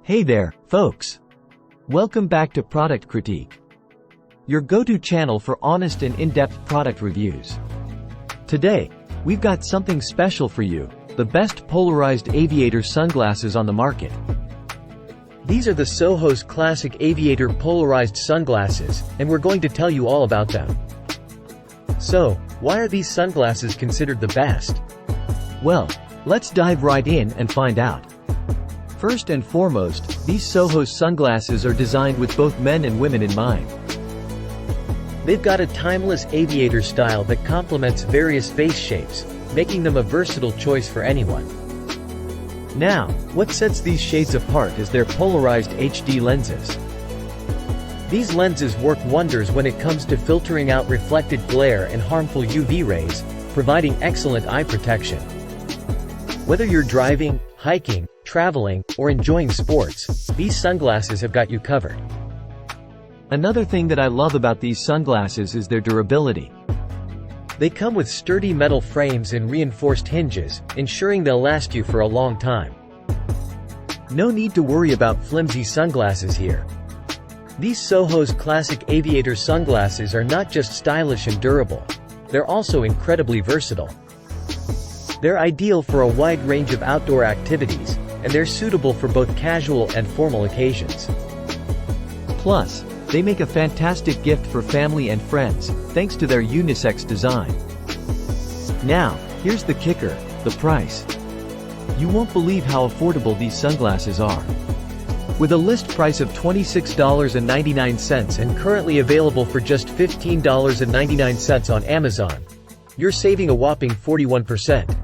Hey there, folks! Welcome back to Product Critique, your go-to channel for honest and in-depth product reviews. Today, we've got something special for you, the best polarized aviator sunglasses on the market. These are the SOJOS classic Aviator Polarized sunglasses, and we're going to tell you all about them. So, why are these sunglasses considered the best? Well, let's dive right in and find out. First and foremost, these SOJOS sunglasses are designed with both men and women in mind. They've got a timeless aviator style that complements various face shapes, making them a versatile choice for anyone. Now, what sets these shades apart is their polarized HD lenses. These lenses work wonders when it comes to filtering out reflected glare and harmful UV rays, providing excellent eye protection. Whether you're driving, hiking, traveling, or enjoying sports, these sunglasses have got you covered. Another thing that I love about these sunglasses is their durability. They come with sturdy metal frames and reinforced hinges, ensuring they'll last you for a long time. No need to worry about flimsy sunglasses here. These SOJOS classic aviator sunglasses are not just stylish and durable, they're also incredibly versatile. They're ideal for a wide range of outdoor activities, and they're suitable for both casual and formal occasions. Plus, they make a fantastic gift for family and friends, thanks to their unisex design. Now, here's the kicker, the price. You won't believe how affordable these sunglasses are. With a list price of $26.99 and currently available for just $15.99 on Amazon, you're saving a whopping 41%.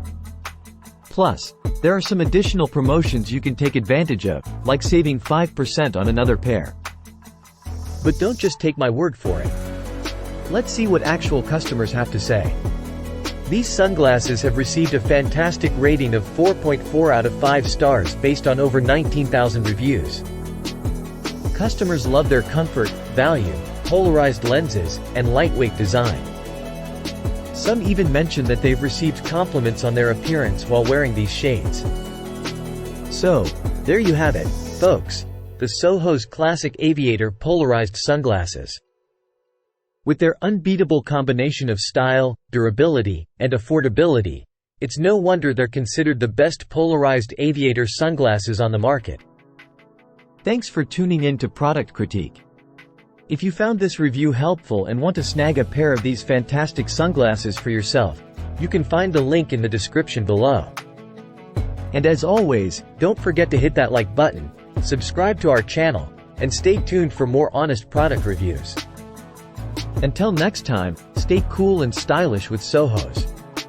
Plus, there are some additional promotions you can take advantage of, like saving 5% on another pair. But don't just take my word for it. Let's see what actual customers have to say. These sunglasses have received a fantastic rating of 4.4 out of 5 stars based on over 19,000 reviews. Customers love their comfort, value, polarized lenses, and lightweight design. Some even mention that they've received compliments on their appearance while wearing these shades. So, there you have it, folks. The SOJOS classic aviator polarized sunglasses. With their unbeatable combination of style, durability, and affordability, it's no wonder they're considered the best polarized aviator sunglasses on the market. Thanks for tuning in to Product Critique. If you found this review helpful and want to snag a pair of these fantastic sunglasses for yourself, you can find the link in the description below. And as always, don't forget to hit that like button, subscribe to our channel, and stay tuned for more honest product reviews. Until next time, stay cool and stylish with SOJOS.